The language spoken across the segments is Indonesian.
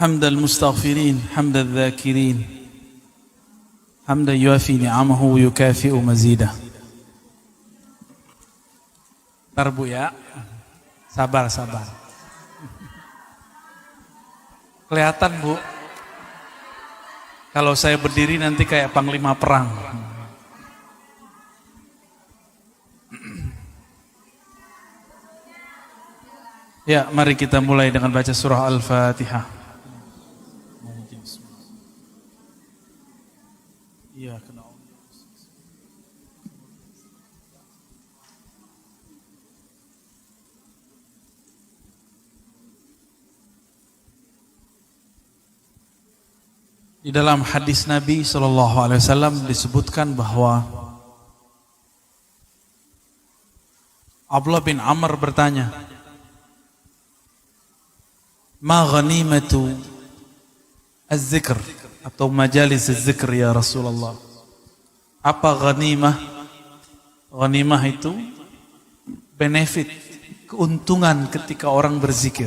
حمد المستغفرين حمد الذاكرين حمدا يوافي نعمه ويكافئ مزيده. Ntar Bu ya, sabar. Kelihatan Bu, kalau saya berdiri nanti kayak panglima perang. Ya, mari kita mulai dengan baca surah Al-Fatihah. Ya, di dalam hadis Nabi SAW disebutkan bahwa Abdullah bin Amr bertanya, "Ma ghanimatu az-zikr atau majalis az-zikr ya Rasulullah?" Apa ghanimah? Ghanimah itu benefit, keuntungan ketika orang berzikir.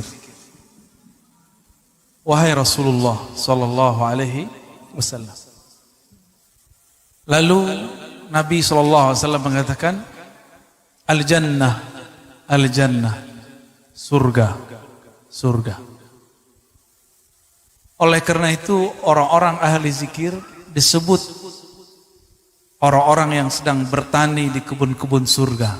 Wahai Rasulullah sallallahu alaihi wasallam. Lalu Nabi sallallahu alaihi wasallam mengatakan, al-jannah, surga. Oleh karena itu orang-orang ahli zikir disebut orang-orang yang sedang bertani di kebun-kebun surga.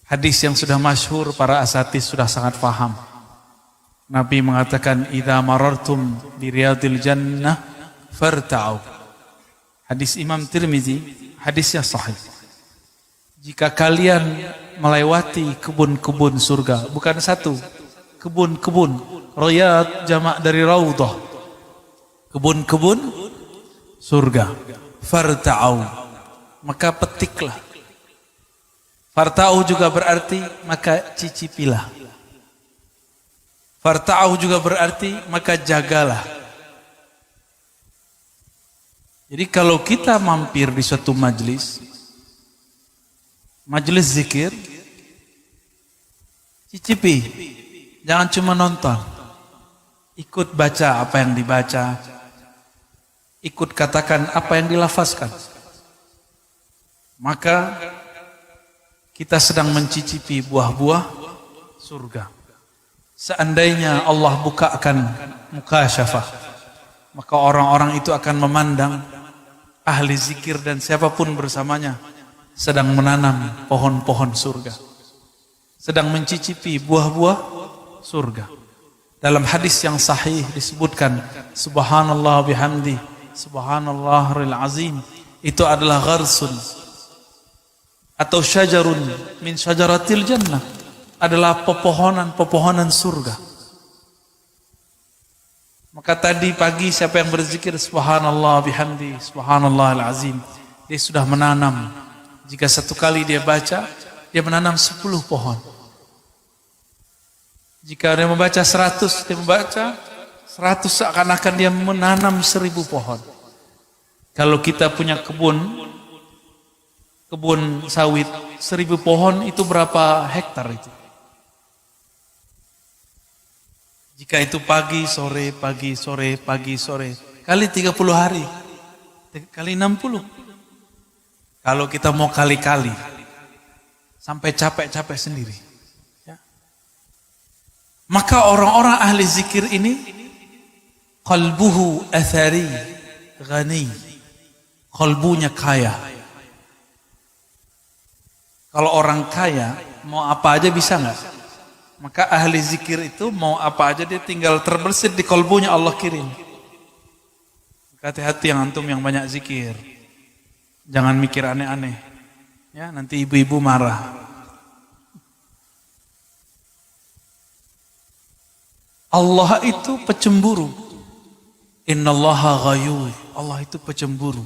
Hadis yang sudah masyhur, para asatidz sudah sangat paham. Nabi mengatakan, "Idza marartum bi riyadil jannah farta'u." Hadis Imam Tirmizi, hadisnya sahih. Jika kalian melewati kebun-kebun surga, bukan satu, kebun-kebun, riyad jamak dari raudhah, kebun-kebun surga, farta'u, maka petiklah. Farta'u juga berarti maka cicipilah. Farta'u juga berarti maka jagalah. Jadi kalau kita mampir di suatu majelis zikir, cicipi, jangan cuma nonton. Ikut baca apa yang dibaca, ikut katakan apa yang dilafazkan. Maka kita sedang mencicipi buah-buah surga. Seandainya Allah bukakan mukasyafah, maka orang-orang itu akan memandang ahli zikir dan siapapun bersamanya sedang menanam pohon-pohon surga, sedang mencicipi buah-buah surga. Dalam hadis yang sahih disebutkan, subhanallah bihamdi, subhanallahil azim, itu adalah gharsun atau syajarun min syajaratil jannah, adalah pepohonan surga. Maka tadi pagi siapa yang berzikir subhanallah bihamdi, subhanallahil azim, dia sudah menanam. Jika satu kali dia baca, dia menanam 10 pohon. Jika dia membaca 100, dia membaca 100, seakan-akan dia menanam 1000 pohon. Kalau kita punya kebun sawit 1000 pohon, itu berapa hektar itu? Jika itu pagi, sore, kali 30 hari, kali 60. Kalau kita mau kali-kali, sampai capek-capek sendiri. Ya. Maka orang-orang ahli zikir ini, qalbuhu athari, ghani, qalbunya kaya. Kalau orang kaya, mau apa aja bisa nggak? Maka ahli zikir itu mau apa aja dia tinggal terbersit di kolbunya Allah kirim. Hati-hati yang antum yang banyak zikir. Jangan mikir aneh-aneh. Ya, nanti ibu-ibu marah. Allah itu pecemburu. Innallaha ghayur. Allah itu pecemburu.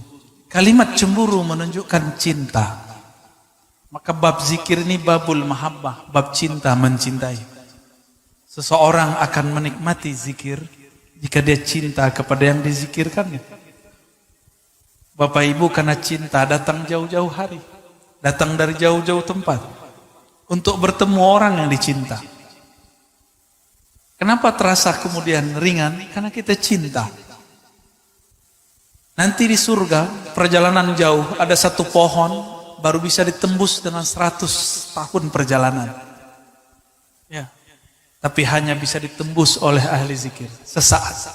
Kalimat cemburu menunjukkan cinta. Maka bab zikir ini babul mahabbah, bab cinta, mencintai. Seseorang akan menikmati zikir jika dia cinta kepada yang dizikirkannya. Bapak Ibu karena cinta datang jauh-jauh hari, datang dari jauh-jauh tempat untuk bertemu orang yang dicinta. Kenapa terasa kemudian ringan? Karena kita cinta. Nanti di surga, perjalanan jauh, ada satu pohon, baru bisa ditembus dengan 100 tahun perjalanan. Ya. Tapi hanya bisa ditembus oleh ahli zikir, sesaat.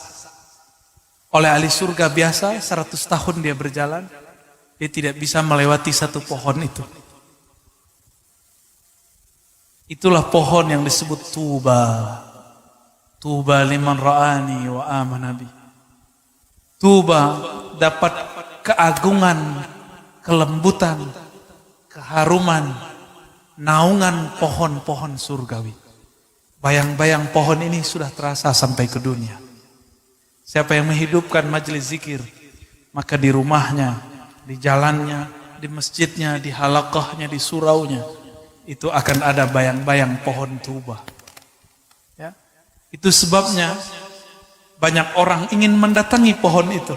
Oleh ahli surga biasa, 100 tahun dia berjalan, dia tidak bisa melewati satu pohon itu. Itulah pohon yang disebut Tuba. Tuba liman ra'ani wa amana bi. Tuba dapat keagungan, kelembutan, keharuman, naungan pohon-pohon surgawi. Bayang-bayang pohon ini sudah terasa sampai ke dunia. Siapa yang menghidupkan majelis zikir, maka di rumahnya, di jalannya, di masjidnya, di halaqahnya, di suraunya, itu akan ada bayang-bayang pohon tuba. Ya. Itu sebabnya banyak orang ingin mendatangi pohon itu.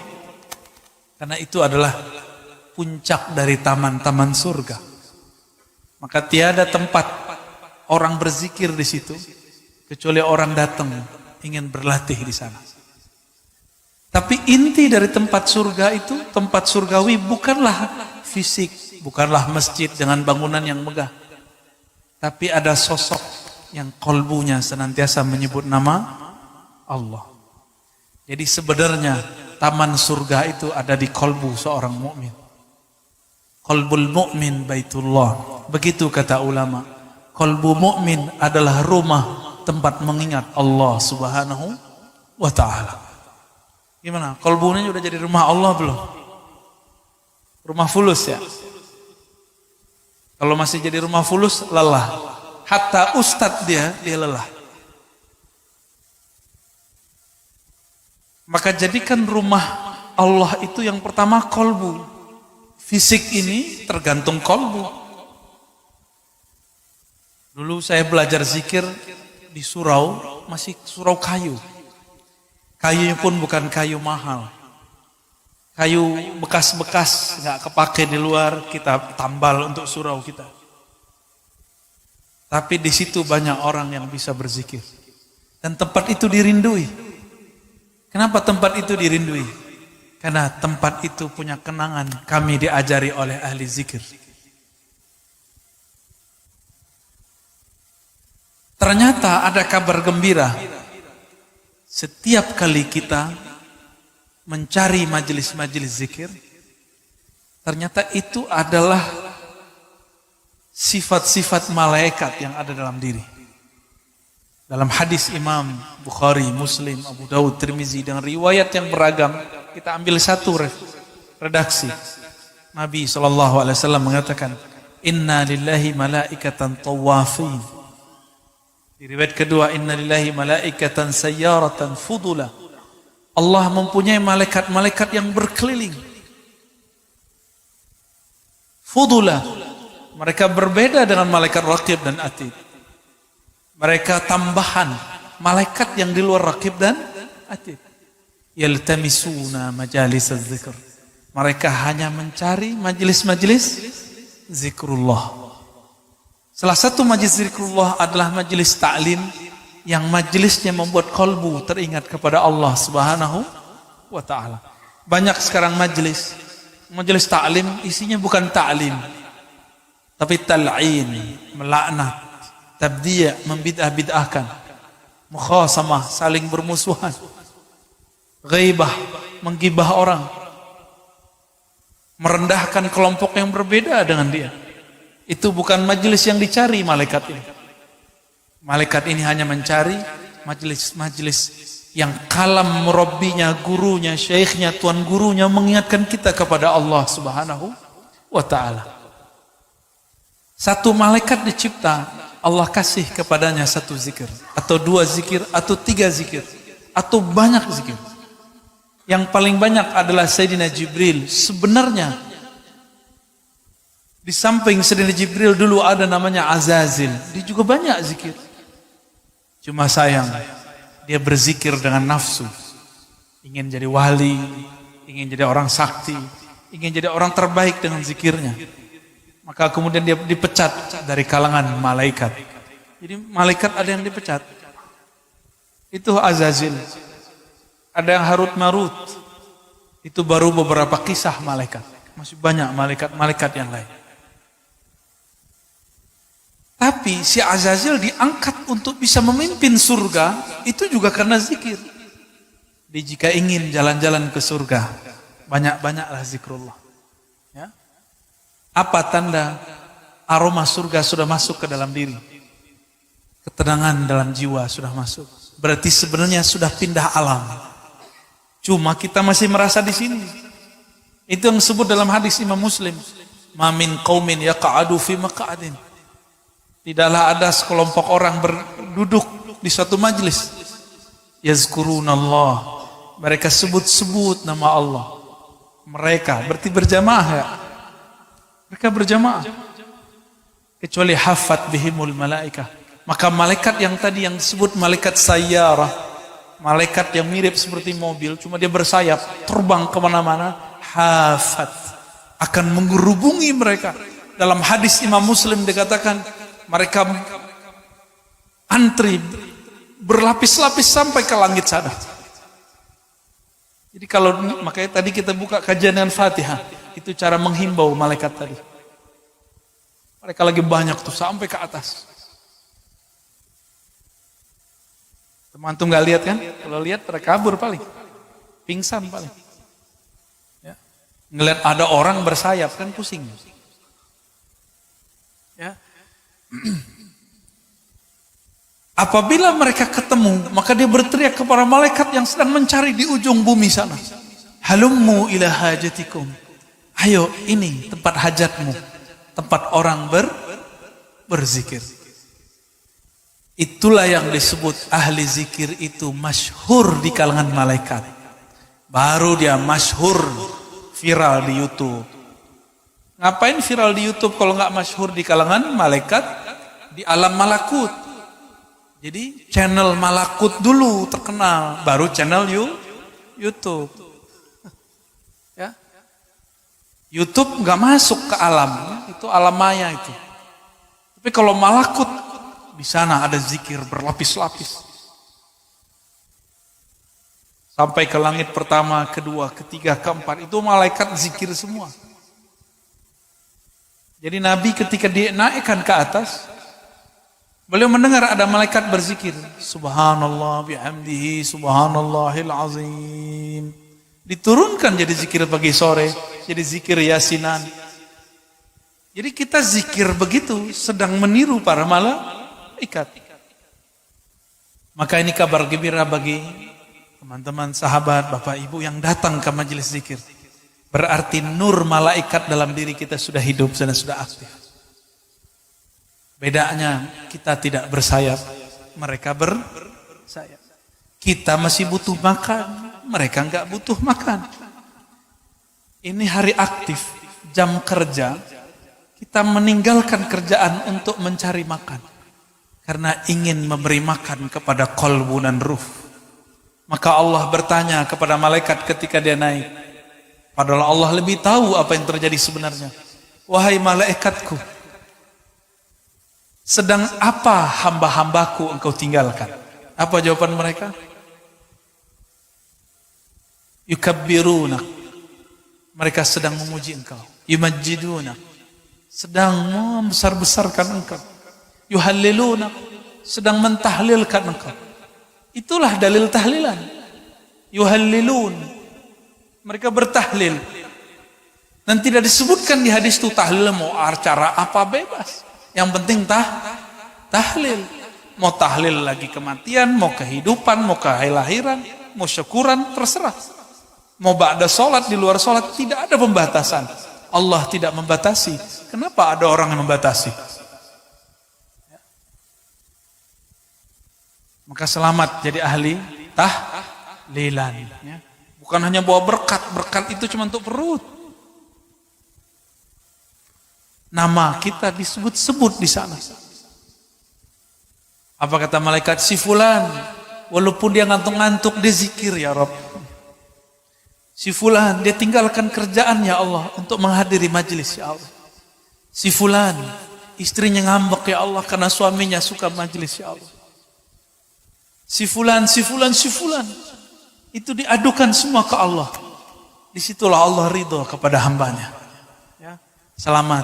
Karena itu adalah puncak dari taman-taman surga. Maka tiada tempat orang berzikir di situ kecuali orang datang ingin berlatih di sana. Tapi inti dari tempat surga itu, tempat surgawi bukanlah fisik, bukanlah masjid dengan bangunan yang megah. Tapi ada sosok yang kolbunya senantiasa menyebut nama Allah. Jadi sebenarnya taman surga itu ada di kolbu seorang mukmin. Qalbul mu'min baitullah. Begitu kata ulama. Qalbu mu'min adalah rumah tempat mengingat Allah Subhanahu wa ta'ala. Gimana? Qalbunya sudah jadi rumah Allah belum? Rumah fulus ya? Kalau masih jadi rumah fulus, lelah. Hatta ustadz dia lelah. Maka jadikan rumah Allah itu yang pertama qalbu. Fisik ini tergantung qalbu. Dulu saya belajar zikir di surau, masih surau kayu. Kayunya pun bukan kayu mahal. Kayu bekas-bekas, nggak kepake di luar, kita tambal untuk surau kita. Tapi di situ banyak orang yang bisa berzikir. Dan tempat itu dirindui. Kenapa tempat itu dirindui? Karena tempat itu punya kenangan kami diajari oleh ahli zikir. Ternyata ada kabar gembira. Setiap kali kita mencari majelis-majelis zikir, ternyata itu adalah sifat-sifat malaikat yang ada dalam diri. Dalam hadis Imam Bukhari, Muslim, Abu Dawud, Tirmizi dengan riwayat yang beragam, kita ambil satu redaksi. Nabi SAW mengatakan, Inna lillahi malaikatan tawafin. Di riwayat kedua, Inna lillahi malaikatan sayyaratan fudula. Allah mempunyai malaikat-malaikat yang berkeliling. Fudula. Mereka berbeda dengan malaikat raqib dan atid. Mereka tambahan. Malaikat yang di luar raqib dan atid. Yaltamisuna majalis az-zikr. Mereka hanya mencari majelis-majelis zikrullah. Salah satu majelis zikrullah adalah majelis ta'lim yang majelisnya membuat kalbu teringat kepada Allah Subhanahu wa ta'ala. Banyak sekarang majelis ta'lim isinya bukan ta'lim, tapi tal'in, melaknat, tabdi', membid'ah-bid'ahkan, mukhasamah, saling bermusuhan, ghaibah, menggibah orang, merendahkan kelompok yang berbeda dengan dia. Itu bukan majelis yang dicari malaikat ini. Malaikat ini hanya mencari majelis-majelis yang kalam murabbinya, gurunya, syekhnya, tuan gurunya mengingatkan kita kepada Allah Subhanahu wa ta'ala. Satu malaikat dicipta, Allah kasih kepadanya satu zikir, atau dua zikir, atau tiga zikir, atau banyak zikir. Yang paling banyak adalah Sayyidina Jibril. Sebenarnya di samping Sayyidina Jibril dulu ada namanya Azazil. Dia juga banyak zikir. Cuma sayang, dia berzikir dengan nafsu. Ingin jadi wali, ingin jadi orang sakti, ingin jadi orang terbaik dengan zikirnya. Maka kemudian dia dipecat dari kalangan malaikat. Jadi malaikat ada yang dipecat. Itu Azazil. Ada yang Harut Marut. Itu baru beberapa kisah malaikat. Masih banyak malaikat-malaikat yang lain. Tapi si Azazil diangkat untuk bisa memimpin surga, itu juga karena zikir. Jika ingin jalan-jalan ke surga, banyak-banyaklah zikrullah. Ya. Apa tanda aroma surga sudah masuk ke dalam diri? Ketenangan dalam jiwa sudah masuk. Berarti sebenarnya sudah pindah alam. Cuma kita masih merasa di sini. Itu yang disebut dalam hadis Imam Muslim. Ma min qaumin yaq'adu fi maq'adin. Tidaklah ada sekelompok orang berduduk di suatu majlis. Yazkurunallah. Mereka sebut-sebut nama Allah. Mereka berarti berjamaah ya. Mereka berjamaah. Kecuali hafat bihimul malaikah. Maka malaikat yang tadi yang disebut malaikat sayyarah, malaikat yang mirip seperti mobil, cuma dia bersayap, terbang kemana-mana, hafat, akan mengerubungi mereka. Dalam hadis Imam Muslim dikatakan, mereka antri, berlapis-lapis sampai ke langit sana. Jadi kalau, makanya tadi kita buka kajian dengan Fatihah, itu cara menghimbau malaikat tadi. Mereka lagi banyak tuh, sampai ke atas. Teman-teman nggak lihat kan? Kalau lihat terkabur paling, pingsan paling. Ya. Ngelihat ada orang bersayap kan pusing. Ya. Apabila mereka ketemu, maka dia berteriak kepada malaikat yang sedang mencari di ujung bumi sana. Halummu ila hajatikum. Ayo, ini tempat hajatmu, tempat orang berzikir. Itulah yang disebut ahli zikir itu masyhur di kalangan malaikat. Baru dia masyhur viral di YouTube. Ngapain viral di YouTube kalau nggak masyhur di kalangan malaikat di alam malakut? Jadi channel malakut dulu terkenal, baru channel YouTube. Ya. YouTube nggak masuk ke alam, itu alam maya itu. Tapi kalau malakut di sana ada zikir berlapis-lapis. Sampai ke langit pertama, kedua, ketiga, keempat. Itu malaikat zikir semua. Jadi Nabi ketika dinaikkan ke atas, beliau mendengar ada malaikat berzikir. Subhanallah bihamdihi subhanallahil azim. Diturunkan jadi zikir pagi sore, jadi zikir yasinan. Jadi kita zikir begitu, sedang meniru para malaikat. Maka ini kabar gembira bagi teman-teman, sahabat, bapak, ibu yang datang ke majelis zikir. Berarti nur malaikat dalam diri kita sudah hidup dan sudah aktif. Bedanya kita tidak bersayap, mereka bersayap. Kita masih butuh makan, mereka enggak butuh makan. Ini hari aktif, jam kerja, kita meninggalkan kerjaan untuk mencari makan. Karena ingin memberi makan kepada qalbu dan ruh. Maka Allah bertanya kepada malaikat ketika dia naik. Padahal Allah lebih tahu apa yang terjadi sebenarnya. Wahai malaikatku, sedang apa hamba-hambaku engkau tinggalkan? Apa jawaban mereka? Yukabbirunak. Mereka sedang memuji engkau. Yumajjidunak. Sedang membesar-besarkan engkau. Yuhalliluna, sedang mentahlilkan engkau. Itulah dalil tahlilan. Yuhallilun, mereka bertahlil. Dan tidak disebutkan di hadis itu tahlil mau acara apa bebas. Yang penting tahlil. Mau tahlil lagi kematian, mau kehidupan, mau kelahiran, mau syukuran, terserah. Mau ba'da sholat, di luar sholat, tidak ada pembatasan. Allah tidak membatasi. Kenapa ada orang yang membatasi? Maka selamat jadi ahli tahlilan. Ya. Bukan hanya bawa berkat, berkat itu cuma untuk perut. Nama kita disebut-sebut di sana. Apa kata malaikat? Si fulan, walaupun dia ngantuk-ngantuk, dia zikir ya Rabb. Si fulan, dia tinggalkan kerjaan ya Allah untuk menghadiri majelis ya Allah. Si fulan, istrinya ngambek ya Allah karena suaminya suka majelis ya Allah. Si fulan. Itu diadukan semua ke Allah. Disitulah Allah ridho kepada hambanya. Ya. Selamat.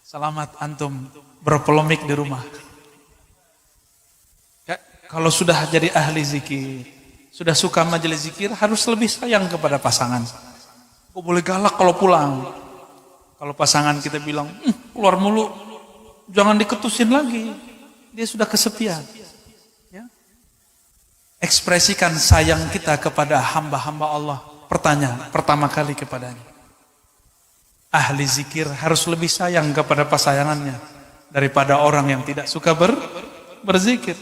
Selamat antum berpolemik di rumah. Ya, kalau sudah jadi ahli zikir, sudah suka majelis zikir, harus lebih sayang kepada pasangan. Kok boleh galak kalau pulang. Kalau pasangan kita bilang, keluar mulu, jangan diketusin lagi. Dia sudah kesepian. Ya. Ekspresikan sayang kita kepada hamba-hamba Allah. Pertanyaan pertama kali kepadanya. Ahli zikir harus lebih sayang kepada pasangannya daripada orang yang tidak suka berzikir.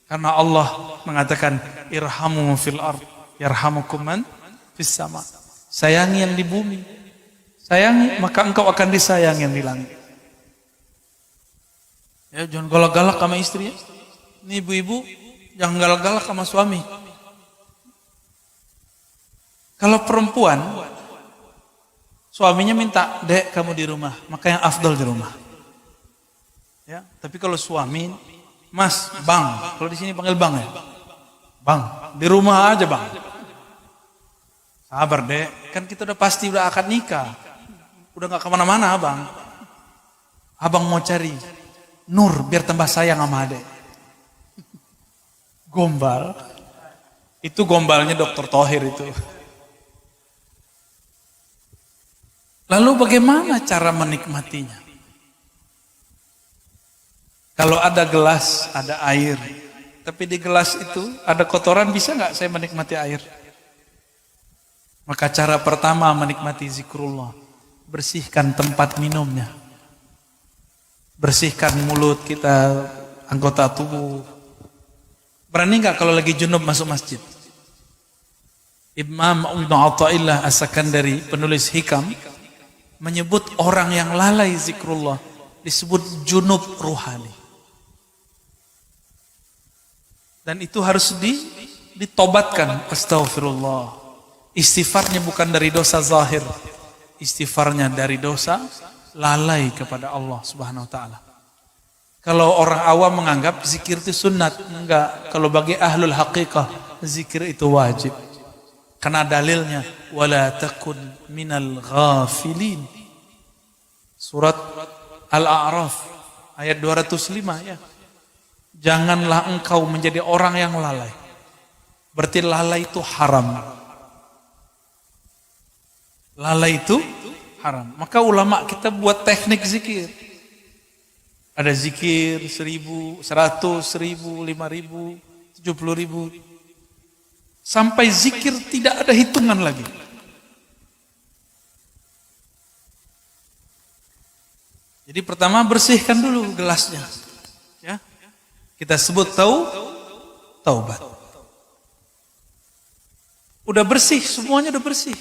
Karena Allah mengatakan, irhamu fil ard, yarhamukum man fis sama. Sayangi yang di bumi. Sayangi, maka engkau akan disayangi yang di langit. Ya, jangan galak-galak sama istri. Ini ibu-ibu, jangan galak-galak sama suami. Kalau perempuan, suaminya minta, dek kamu di rumah, maka yang afdal di rumah. Ya, tapi kalau suami, mas, bang, kalau di sini panggil bang ya, bang, di rumah aja bang. Sabar dek, kan kita udah akan nikah, udah nggak kemana-mana abang. Abang mau cari nur biar tambah sayang sama adek. Gombal, itu gombalnya Dr. Thohir itu. Lalu bagaimana cara menikmatinya? Kalau ada gelas, ada air, tapi di gelas itu ada kotoran, bisa nggak saya menikmati air? Maka cara pertama menikmati zikrullah, bersihkan tempat minumnya. Bersihkan mulut kita, anggota tubuh. Berani nggak kalau lagi junub masuk masjid? Imam Ibnu Athaillah As-Sakandari, penulis hikam, menyebut orang yang lalai zikrullah disebut junub ruhani. Dan itu harus ditobatkan. Astaghfirullah. Istighfarnya bukan dari dosa zahir. Istighfarnya dari dosa lalai kepada Allah Subhanahu wa taala. Kalau orang awam menganggap zikir itu sunat, enggak. Kalau bagi ahlul haqiqah, zikir itu wajib. Karena dalilnya wala takun minal ghafilin. Surat Al-A'raf ayat 205 ya. Janganlah engkau menjadi orang yang lalai. Berarti lalai itu haram. Lalai itu haram. Maka ulama kita buat teknik zikir. Ada zikir 1000, 100, 1000, 5000, 70.000. Sampai zikir tidak ada hitungan lagi. Jadi pertama bersihkan dulu gelasnya. Ya. Kita sebut taubat. Udah bersih, semuanya udah bersih.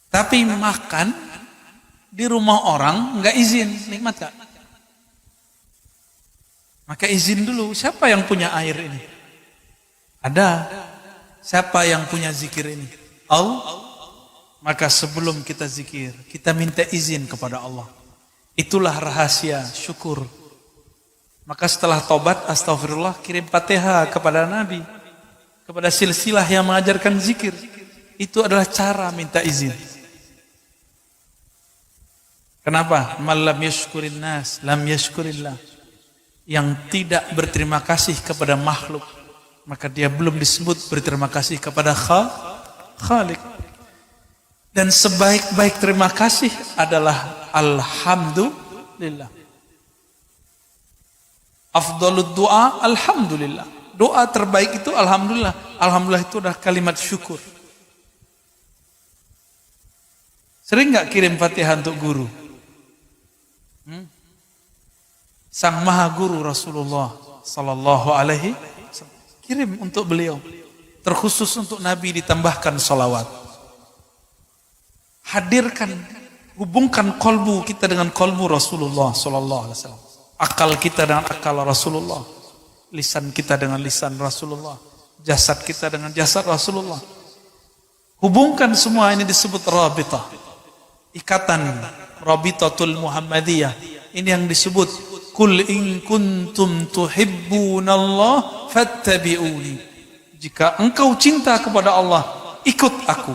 Tapi makan di rumah orang nggak izin, nikmat gak? Maka izin dulu, siapa yang punya air ini? Ada. Siapa yang punya zikir ini? Allah. Maka sebelum kita zikir, kita minta izin kepada Allah. Itulah rahasia syukur. Maka setelah tobat, astagfirullah, kirim Fatihah kepada Nabi, kepada silsilah yang mengajarkan zikir. Itu adalah cara minta izin. Kenapa? Man lam yashkurin nas, lam yashkurillah. Yang tidak berterima kasih kepada makhluk, maka dia belum disebut berterima kasih kepada Khalik. Dan sebaik-baik terima kasih adalah alhamdulillah. Afdalud doa alhamdulillah. Doa terbaik itu alhamdulillah. Alhamdulillah itu adalah kalimat syukur. Sering gak kirim Fatihah untuk guru? Sang Maha Guru Rasulullah sallallahu alaihi wasallam, kirim untuk beliau. Terkhusus untuk Nabi ditambahkan salawat. Hadirkan, hubungkan kolbu kita dengan kolbu Rasulullah sallallahu alaihi wasallam. Akal kita dengan akal Rasulullah. Lisan kita dengan lisan Rasulullah. Jasad kita dengan jasad Rasulullah. Hubungkan semua ini disebut rabitah. Ikatan Rabitatul Muhammadiyah. Ini yang disebut Qul in kuntum tuhibbunallah fattabi'uni. Jika engkau cinta kepada Allah, ikut aku.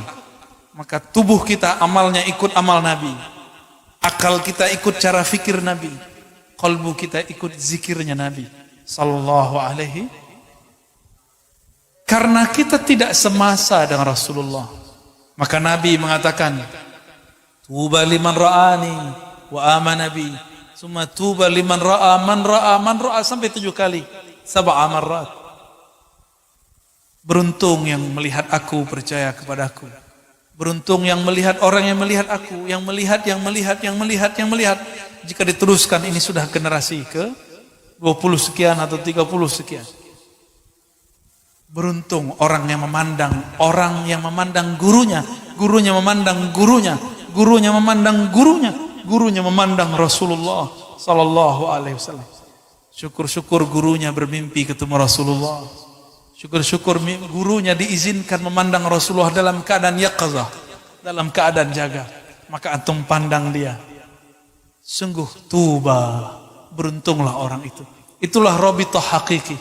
Maka tubuh kita amalnya ikut amal Nabi. Akal kita ikut cara fikir Nabi. Qalbu kita ikut zikirnya Nabi sallallahu alaihi. Karena kita tidak semasa dengan Rasulullah, maka Nabi mengatakan, tuba liman ra'ani wa amana bi, summa tuba liman ra'a man ra'a sampai 7 kali, 7 marrat. Beruntung yang melihat aku, percaya kepadaku. Beruntung yang melihat orang yang melihat aku, yang melihat. Jika diteruskan ini sudah generasi ke 20 sekian atau 30 sekian. Beruntung orang yang memandang gurunya, gurunya memandang gurunya, gurunya memandang gurunya, gurunya memandang Rasulullah sallallahu alaihi wasallam. Syukur-syukur gurunya bermimpi ketemu Rasulullah. Syukur-syukur gurunya diizinkan memandang Rasulullah dalam keadaan yaqazah, dalam keadaan jaga. Maka antum pandang dia. Sungguh tuba, beruntunglah orang itu. Itulah rabithah hakiki.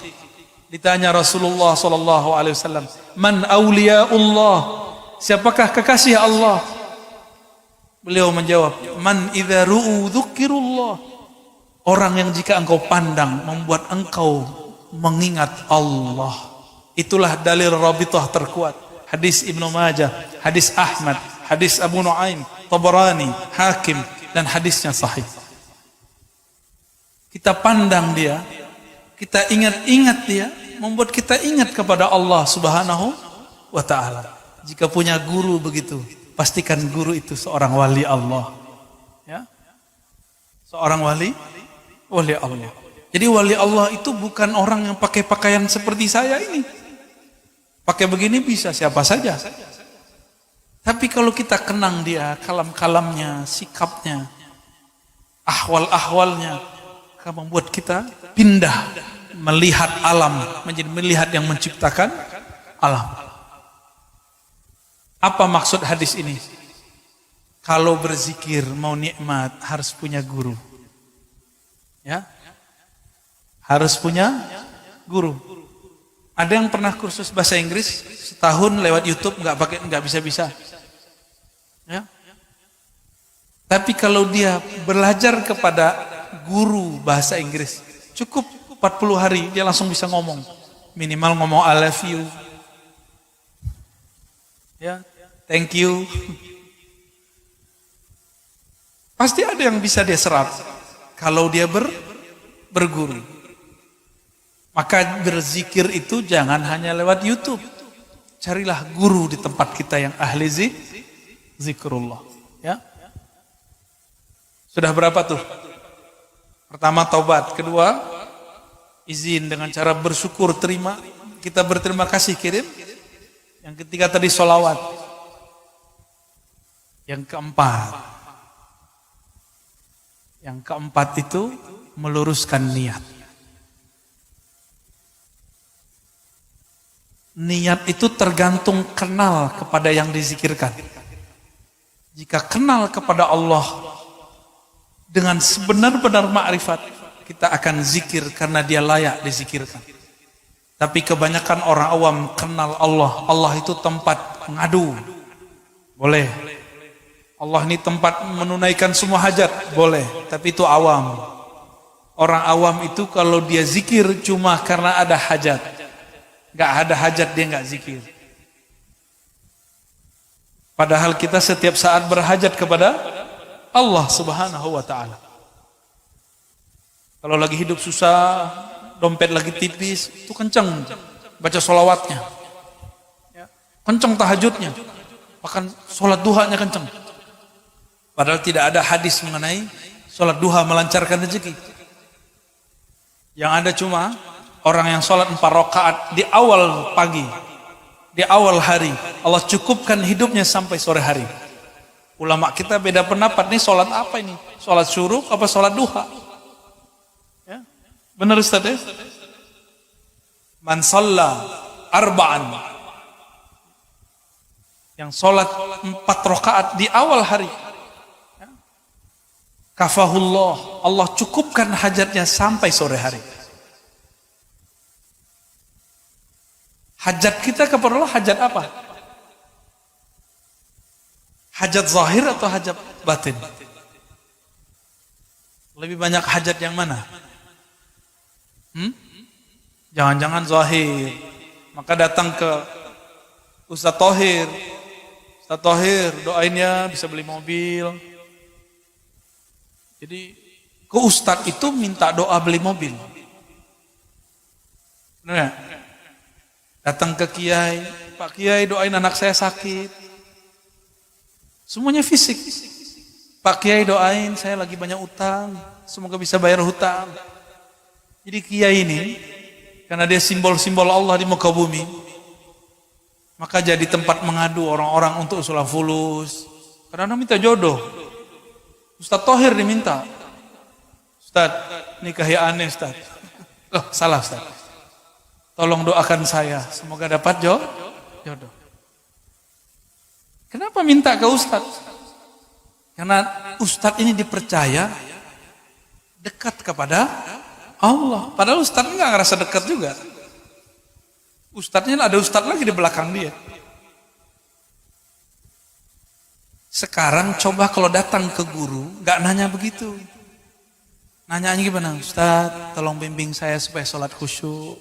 Ditanya Rasulullah sallallahu alaihi wasallam, "Man auliyaullah?" Siapakah kekasih Allah? Beliau menjawab, "Man idza ru'u dzukirullah." Orang yang jika engkau pandang membuat engkau mengingat Allah. Itulah dalil rabithah terkuat. Hadis Ibnu Majah, hadis Ahmad, hadis Abu Nuaim, Tabarani, Hakim, dan hadisnya sahih. Kita pandang dia, kita ingat-ingat dia, membuat kita ingat kepada Allah Subhanahu wa ta'ala. Jika punya guru begitu, pastikan guru itu seorang wali Allah. Ya? Seorang wali Allah. Jadi wali Allah itu bukan orang yang pakai pakaian seperti saya ini. Pakai begini bisa siapa saja. Tapi kalau kita kenang dia, kalam-kalamnya, sikapnya, ahwal-ahwalnya, akan membuat kita pindah melihat alam, menjadi melihat yang menciptakan alam. Apa maksud hadis ini? Kalau berzikir mau nikmat harus punya guru. Ya? Harus punya guru. Ada yang pernah kursus bahasa Inggris setahun lewat YouTube nggak bisa. Ya? Tapi kalau dia belajar kepada guru bahasa Inggris, cukup 40 hari dia langsung bisa ngomong. Minimal ngomong I love you. Ya, thank you. Pasti ada yang bisa dia serap kalau dia berguru. Maka berzikir itu jangan hanya lewat YouTube. Carilah guru di tempat kita yang ahli zikrullah. Ya. Sudah berapa tuh? Pertama taubat, kedua izin dengan cara bersyukur, terima. Kita berterima kasih, kirim. Yang ketiga tadi sholawat. Yang keempat itu meluruskan niat. Niat itu tergantung kenal kepada yang dizikirkan. Jika kenal kepada Allah dengan sebenar-benar makrifat, kita akan zikir karena dia layak dizikirkan. Tapi kebanyakan orang awam kenal Allah itu tempat ngadu. Boleh. Allah ini tempat menunaikan semua hajat. Boleh. Tapi itu awam. Orang awam itu kalau dia zikir cuma karena ada hajat. Gak ada hajat dia gak zikir. Padahal kita setiap saat berhajat kepada Allah Subhanahu wa ta'ala. Kalau lagi hidup susah, dompet lagi tipis, itu kenceng baca sholawatnya, kenceng tahajudnya, bahkan sholat duhanya kenceng. Padahal tidak ada hadis mengenai sholat duha melancarkan rezeki. Yang ada cuma orang yang sholat 4 rakaat di awal pagi, di awal hari, Allah cukupkan hidupnya sampai sore hari. Ulama kita beda pendapat, nih sholat apa ini? Sholat syuruk apa sholat duha? Ya? Benar Ustaz ya? Man shalla arba'an, yang sholat 4 rakaat di awal hari, ya? Kafahullah, Allah cukupkan hajatnya sampai sore hari. Hajat kita kepada Allah hajat apa? Hajat zahir atau hajat batin? Lebih banyak hajat yang mana? Jangan-jangan zahir. Maka datang ke Ustaz Thohir. Ustaz Thohir, doain ya bisa beli mobil. Jadi ke Ustaz itu minta doa beli mobil. Benar? Datang ke Kiai, Pak Kiai doain anak saya sakit. Semuanya fisik. Pak Kiai doain saya lagi banyak utang, semoga bisa bayar hutang. Jadi Kiai ini, karena dia simbol-simbol Allah di muka bumi, maka jadi tempat mengadu orang-orang untuk usul fulus. Kadang-kadang minta jodoh. Ustaz Thohir diminta. Ustaz, nikahi aneh Ustaz. Oh, salah Ustaz. Tolong doakan saya, semoga dapat jodoh. Kenapa minta ke Ustaz? Karena Ustaz ini dipercaya dekat kepada Allah. Padahal Ustaz enggak ngerasa dekat juga. Ustaznya ada Ustaz lagi di belakang dia. Sekarang coba kalau datang ke guru, enggak nanya begitu. Nanyanya gimana? Ustaz, tolong bimbing saya supaya sholat khusyuk.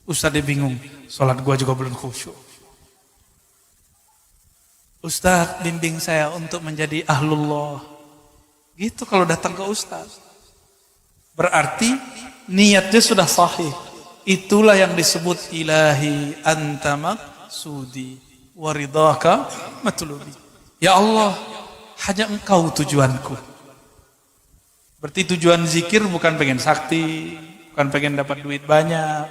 Ustaz dia bingung, sholat gua juga belum khusyuk. Ustaz, bimbing saya untuk menjadi ahlullah. Gitu kalau datang ke Ustaz. Berarti niatnya sudah sahih. Itulah yang disebut ilahi anta maqsudi waridhaka matlubi. Ya Allah, hanya Engkau tujuanku. Berarti tujuan zikir bukan pengen sakti, bukan pengen dapat duit banyak,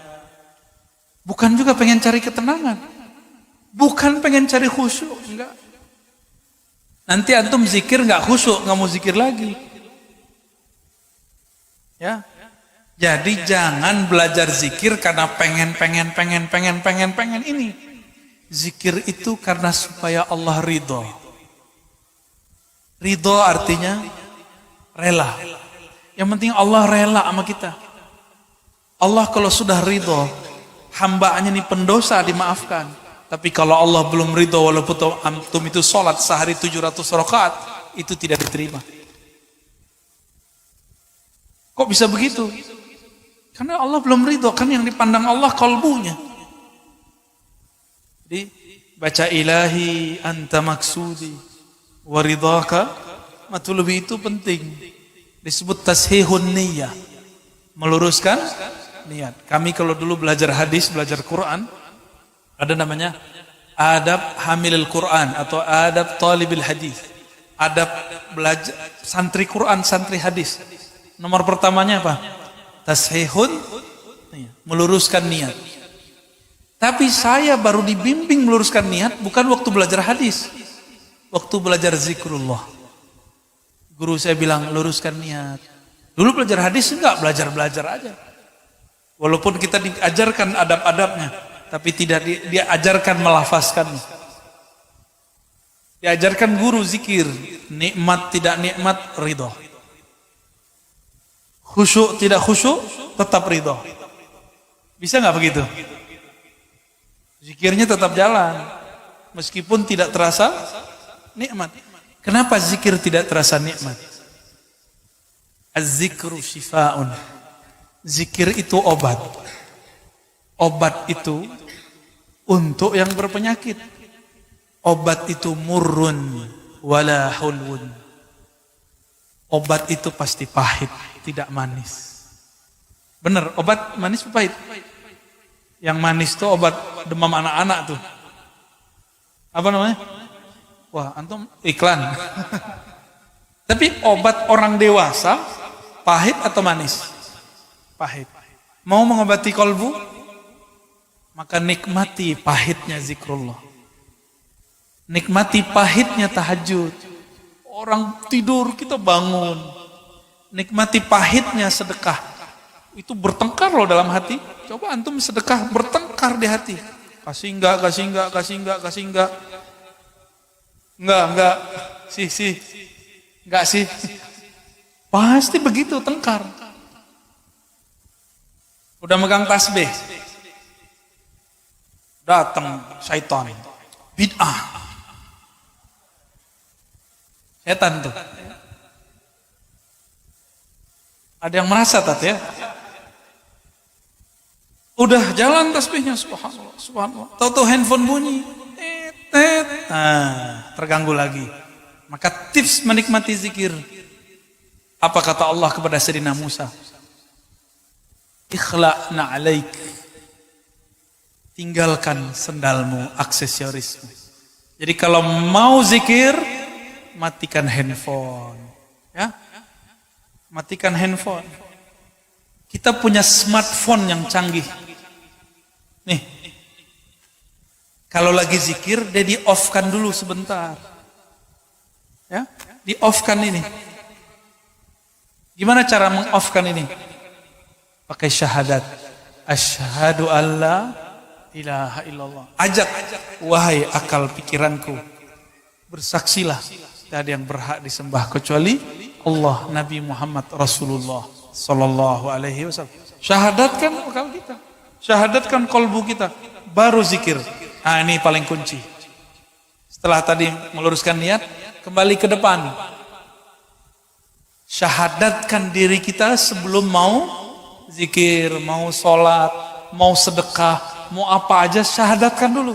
bukan juga pengen cari ketenangan, bukan pengen cari khusyuk, enggak. Nanti antum zikir enggak khusyuk, enggak mau zikir lagi. Ya. Jadi jangan belajar zikir karena pengen ini. Zikir itu karena supaya Allah ridho. Ridho artinya rela. Yang penting Allah rela sama kita. Allah kalau sudah ridho, hambanya ini pendosa dimaafkan. Tapi kalau Allah belum ridho, walaupun antum itu sholat sehari 700 rakaat, itu tidak diterima. Kok bisa begitu? Karena Allah belum ridho, kan yang dipandang Allah kalbunya. Jadi baca ilahi anta maksudi waridhaka matlubi itu penting. Disebut tashihun niyah, meluruskan niat. Kami kalau dulu belajar hadis, belajar Quran, ada namanya adab hamilul Quran atau adab talibil hadis. Adab belajar santri Quran, santri hadis. Nomor pertamanya apa? Tashihun, meluruskan niat. Tapi saya baru dibimbing meluruskan niat bukan waktu belajar hadis, waktu belajar zikrullah. Guru saya bilang luruskan niat. Dulu belajar hadis enggak, belajar aja. Walaupun kita diajarkan adab-adabnya, tapi tidak diajarkan melafazkannya. Diajarkan guru zikir, nikmat tidak nikmat ridho. Khusyuk tidak khusyuk tetap ridho. Bisa nggak begitu? Zikirnya tetap jalan meskipun tidak terasa nikmat. Kenapa zikir tidak terasa nikmat? Az-zikru shifaun. Zikir itu obat. Obat itu untuk yang berpenyakit. Obat itu murrun wala hulwun. Obat itu pasti pahit, tidak manis. Benar, obat manis pahit. Yang manis itu obat demam anak-anak tuh. Apa namanya? Wah, antum iklan. Tapi obat orang dewasa pahit atau manis? Pahit. Mau mengobati kolbu? Maka nikmati pahitnya zikrullah. Nikmati pahitnya tahajud. Orang tidur kita bangun. Nikmati pahitnya sedekah. Itu bertengkar loh dalam hati. Coba antum sedekah bertengkar di hati. Kasih enggak. Enggak. Sih. Enggak sih. Pasti begitu, tengkar. Udah megang tasbih, datang syaitan, bid'ah. Setan tuh. Ada yang merasa ya? Udah jalan tasbihnya, subhanallah, subhanallah. Tahu-tahu handphone bunyi, terganggu lagi. Maka tips menikmati zikir. Apa kata Allah kepada Sayyidina Musa? Ikhla'na alaik. Tinggalkan sendalmu, aksesorismu. Jadi kalau mau zikir, matikan handphone. Ya, matikan handphone. Kita punya smartphone yang canggih. Nih, kalau lagi zikir, dia di-off-kan dulu sebentar. Ya, di-off-kan ini. Gimana cara meng-off-kan ini? Pakai syahadat. Asyhadu alla ilaha illallah. Ajak, wahai akal pikiranku, bersaksilah tidak ada yang berhak disembah kecuali Allah, Nabi Muhammad Rasulullah sallallahu alaihi wasallam. Syahadatkan akal kita, syahadatkan kolbu kita, baru zikir. Nah, ini paling kunci. Setelah tadi meluruskan niat, kembali ke depan. Syahadatkan diri kita sebelum mau zikir, mau sholat, mau sedekah, mau apa aja, syahadatkan dulu.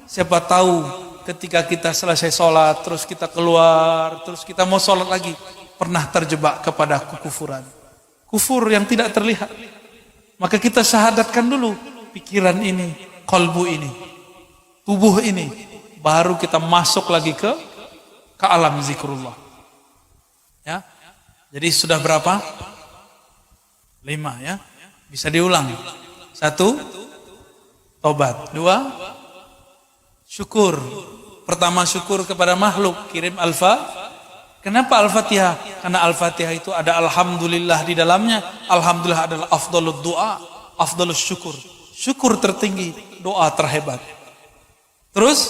Siapa tahu ketika kita selesai sholat, terus kita keluar, terus kita mau sholat lagi, pernah terjebak kepada kekufuran. Kufur yang tidak terlihat. Maka kita syahadatkan dulu pikiran ini, kalbu ini, tubuh ini. Baru kita masuk lagi ke alam zikrullah. Ya. Jadi sudah berapa? 5 ya. Bisa diulang. 1, tobat. 2, syukur. Pertama syukur kepada makhluk, kirim Kenapa Al-Fatihah? Karena Al-Fatihah itu ada alhamdulillah di dalamnya. Alhamdulillah adalah afdalud doa, afdalus syukur. Syukur tertinggi, doa terhebat. Terus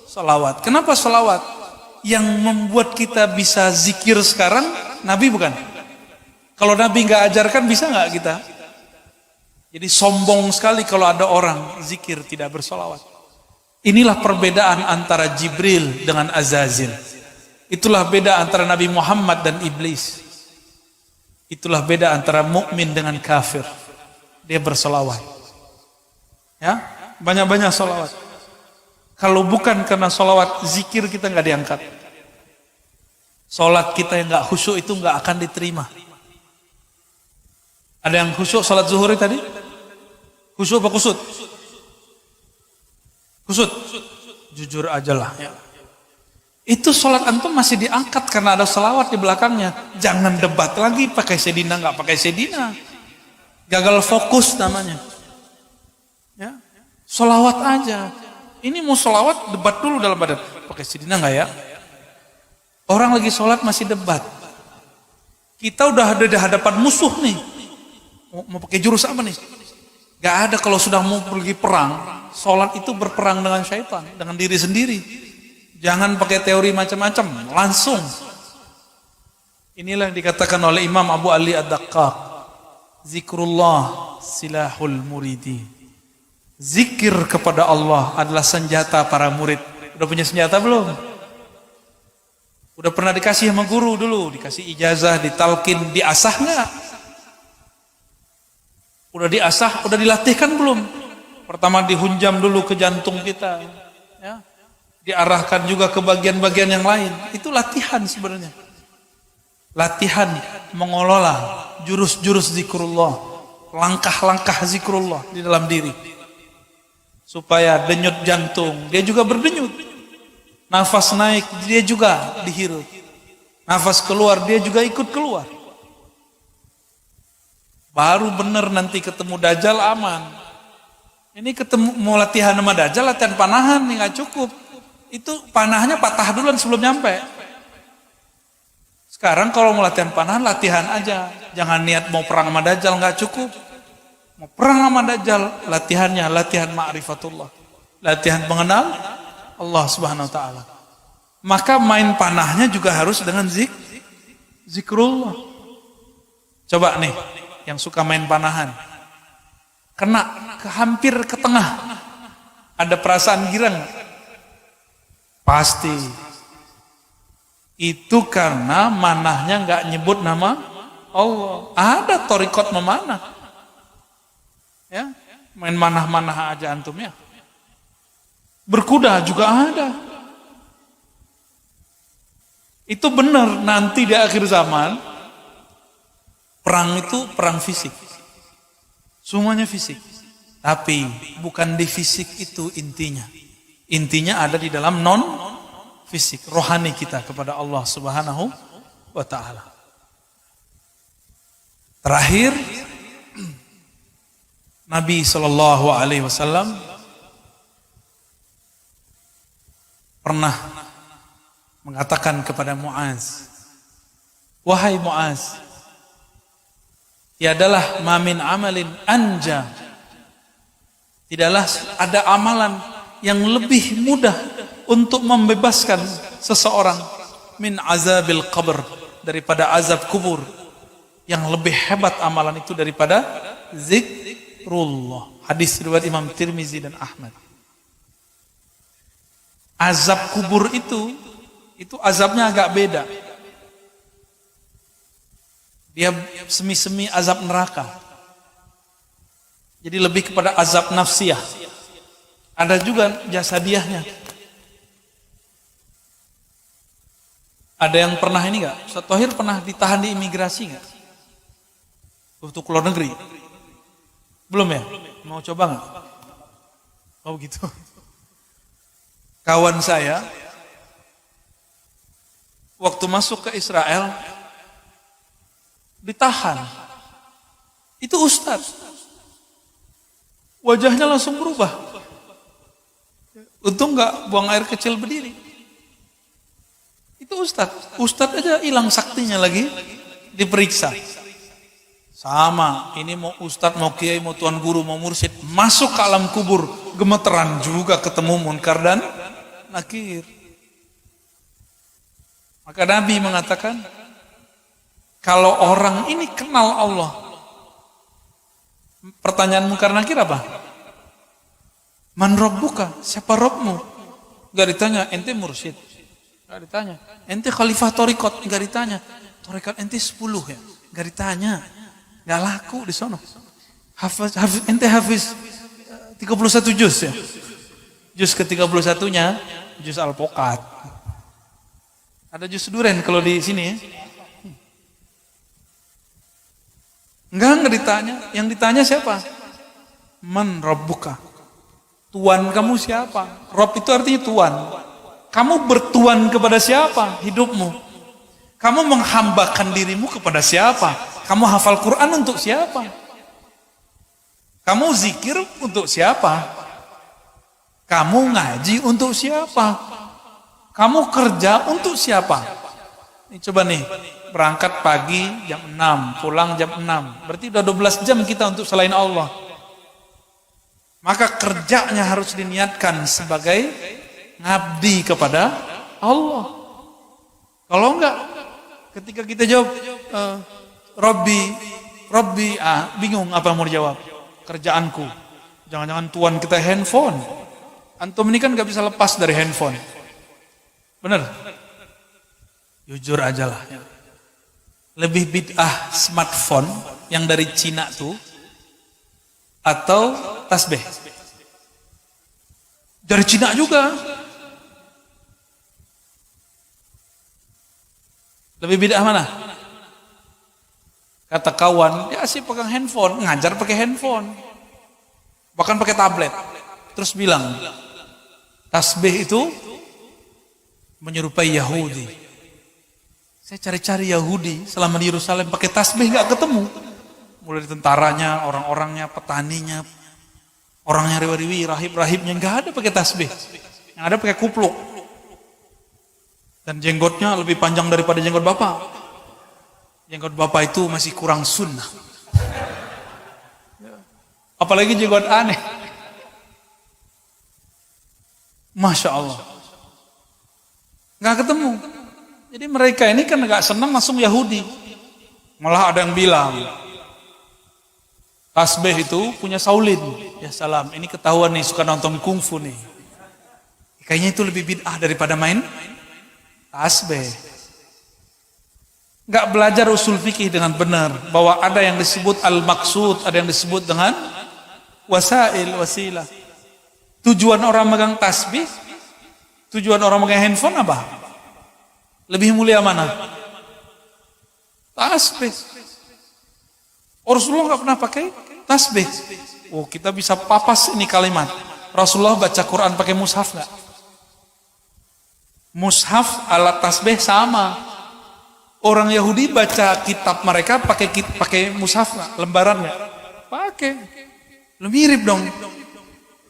salawat. Kenapa salawat? Yang membuat kita bisa zikir sekarang Nabi bukan? Kalau Nabi nggak ajarkan bisa nggak kita? Jadi sombong sekali kalau ada orang zikir tidak bersolawat. Inilah perbedaan antara Jibril dengan Azazil. Itulah beda antara Nabi Muhammad dan iblis. Itulah beda antara mukmin dengan kafir. Dia bersolawat. Ya, banyak-banyak solawat. Kalau bukan karena solawat, zikir kita nggak diangkat. Solat kita yang nggak khusyuk itu nggak akan diterima. Ada yang khusyuk solat zuhur tadi? Khusyuk apa kusut? Kusut. Jujur aja lah. Ya. Itu solat antum masih diangkat karena ada salawat di belakangnya. Jangan debat lagi pakai sedina nggak pakai sedina. Gagal fokus namanya. Ya, salawat aja. Ini mau salawat debat dulu dalam badan. Pakai sedina nggak ya? Orang lagi sholat masih debat. Kita udah ada di hadapan musuh nih. Mau pakai jurus apa nih? Gak ada kalau sudah mau pergi perang. Sholat itu berperang dengan syaitan, dengan diri sendiri. Jangan pakai teori macam-macam, langsung. Inilah yang dikatakan oleh Imam Abu Ali Ad-Daqqaq. Zikrullah silahul muridi. Zikir kepada Allah adalah senjata para murid. Udah punya senjata belum? Udah pernah dikasih sama guru dulu, dikasih ijazah, ditalkin, diasah nggak? Udah diasah, udah dilatihkan belum? Pertama dihunjam dulu ke jantung kita, ya. Diarahkan juga ke bagian-bagian yang lain. Itu latihan sebenarnya. Latihan mengelola jurus-jurus zikrullah, langkah-langkah zikrullah di dalam diri. Supaya denyut jantung, dia juga berdenyut. Nafas naik, dia juga dihirup. Nafas keluar, dia juga ikut keluar. Baru benar nanti ketemu Dajjal aman. Ini ketemu mau latihan sama Dajjal, latihan panahan nih nggak cukup. Itu panahnya patah duluan sebelum nyampe. Sekarang kalau mau latihan panahan, latihan aja. Jangan niat mau perang sama Dajjal, nggak cukup. Mau perang sama Dajjal, latihannya latihan ma'rifatullah. Latihan mengenal Allah Subhanahu wa taala. Maka main panahnya juga harus dengan zikrullah. Coba nih, yang suka main panahan. Hampir ke tengah. Ada perasaan girang? Pasti. Itu karena manahnya nggak nyebut nama Allah. Ada torikot memanah. Ya, main manah-manah aja antum ya. Berkuda juga ada. Itu benar nanti di akhir zaman perang itu perang fisik. Semuanya fisik. Tapi bukan di fisik itu intinya. Intinya ada di dalam non fisik, rohani kita kepada Allah Subhanahu wa taala. Terakhir Nabi sallallahu alaihi wasallam pernah mengatakan kepada Muaz, "Wahai Muaz, tiadalah mamin amalin anja, tidaklah ada amalan yang lebih mudah untuk membebaskan seseorang min azabil qabr, daripada azab kubur. Yang lebih hebat amalan itu daripada zikrullah." Hadis riwayat Imam Tirmizi dan Ahmad. Azab kubur itu azabnya agak beda. Dia semi-semi azab neraka. Jadi lebih kepada azab nafsiyah. Ada juga jasadiahnya. Ada yang pernah ini enggak? Ustaz Thohir pernah ditahan di imigrasi enggak? Untuk keluar negeri? Belum ya? Mau coba enggak? Oh gitu. Kawan saya waktu masuk ke Israel ditahan. Itu ustaz. Wajahnya langsung berubah. Untung enggak buang air kecil berdiri. Itu ustaz. Ustaz aja hilang saktinya lagi diperiksa. Sama, ini mau ustaz, mau kiai, mau tuan guru, mau mursyid, masuk ke alam kubur, gemeteran juga ketemu munkar dan nakir. Maka Nabi mengatakan, kalau orang ini kenal Allah, pertanyaan munkar nakir apa? Man rabbuka, siapa Rabbmu? Gak ditanya, ente mursyid. Gak ditanya, ente khalifah torikot. Gak ditanya, torikot ente 10 ya. Gak ditanya, gak laku di sono. Ente hafiz 31 juz ya. Juz ke-31-nya, juz Al-Pokat. Ada juz Duren kalau di sini ya. Enggak ditanya. Yang ditanya siapa? Man rabbuka. Tuan kamu siapa? Rob itu artinya tuan. Kamu bertuan kepada siapa hidupmu? Kamu menghambakan dirimu kepada siapa? Kamu hafal Quran untuk siapa? Kamu zikir untuk siapa? Kamu ngaji untuk siapa? Kamu kerja untuk siapa? Ini coba nih, berangkat pagi jam 6, pulang jam 6. Berarti udah 12 jam kita untuk selain Allah. Maka kerjanya harus diniatkan sebagai ngabdi kepada Allah. Kalau enggak, ketika kita jawab Robbi, bingung apa mau dijawab. Kerjaanku. Jangan-jangan tuan kita handphone. Antum ini kan gak bisa lepas dari handphone. Bener? Jujur aja lah. Lebih bid'ah smartphone yang dari Cina tuh atau tasbih? Dari Cina juga. Lebih bid'ah mana? Kata kawan, dia asik pegang handphone, ngajar pakai handphone. Bahkan pakai tablet. Terus bilang, tasbih itu menyerupai Yahudi. Saya cari-cari Yahudi selama di Yerusalem pakai tasbih gak ketemu. Mulai dari tentaranya, orang-orangnya, petaninya, orangnya riwi-riwi, rahib-rahibnya gak ada pakai tasbih. Yang ada pakai kupluk. Dan jenggotnya lebih panjang daripada jenggot bapak. Jenggot bapak itu masih kurang sunnah. Apalagi jenggot aneh. Masya Allah. Gak ketemu. Jadi mereka ini kan gak senang langsung Yahudi. Malah ada yang bilang, tasbih itu punya Saulin. Ya salam, ini ketahuan nih suka nonton kungfu nih. Kayaknya itu lebih bid'ah daripada main tasbih. Gak belajar usul fikih dengan benar, bahwa ada yang disebut al-maksud, ada yang disebut dengan wasilah. Tujuan orang megang tasbih, tujuan orang megang handphone apa? Lebih mulia mana? Tasbih. Rasulullah gak pernah pakai tasbih. Oh, kita bisa papas ini kalimat. Rasulullah baca Quran pakai mushaf gak? Mushaf alat tasbih sama. Orang Yahudi baca kitab mereka pakai mushaf gak? Lembaran gak? Pakai. Lu mirip dong.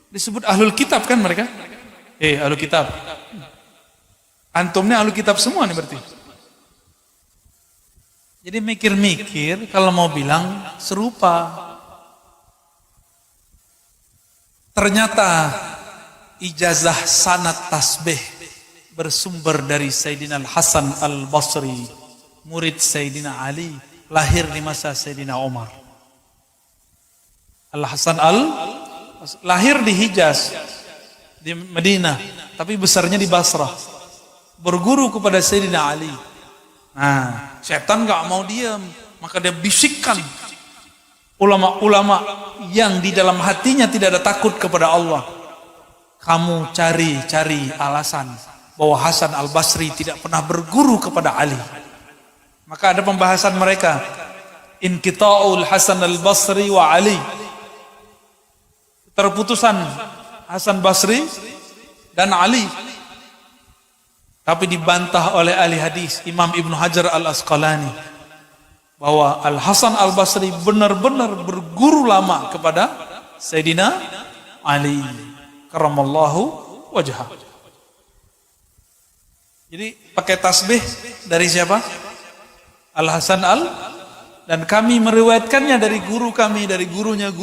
Disebut ahlul kitab kan mereka? Ahlul kitab. Antumnya ahlul kitab semua nih berarti. Jadi mikir-mikir kalau mau bilang serupa. Ternyata ijazah sanad tasbih bersumber dari Sayyidina Al-Hasan Al-Basri, murid Sayyidina Ali, lahir di masa Sayyidina Umar. Al-Hasan lahir di Hijaz, di Madinah, tapi besarnya di Basrah. Berguru kepada Sayyidina Ali. Nah, setan gak mau diam, maka dia bisikkan ulama-ulama yang di dalam hatinya tidak ada takut kepada Allah. Kamu cari alasan bahwa Hasan Al-Basri tidak pernah berguru kepada Ali. Maka ada pembahasan mereka, inqita'ul Hasan Al-Basri wa Ali, terputusan Hasan Basri dan Ali. Tapi dibantah oleh ahli hadis Imam Ibnu Hajar Al-Asqalani bahwa Al-Hasan Al-Basri benar-benar berguru lama kepada Sayyidina Ali karramallahu wajhah. Jadi pakai tasbih dari siapa? Al-Hasan dan kami meriwayatkannya dari guru kami, dari gurunya,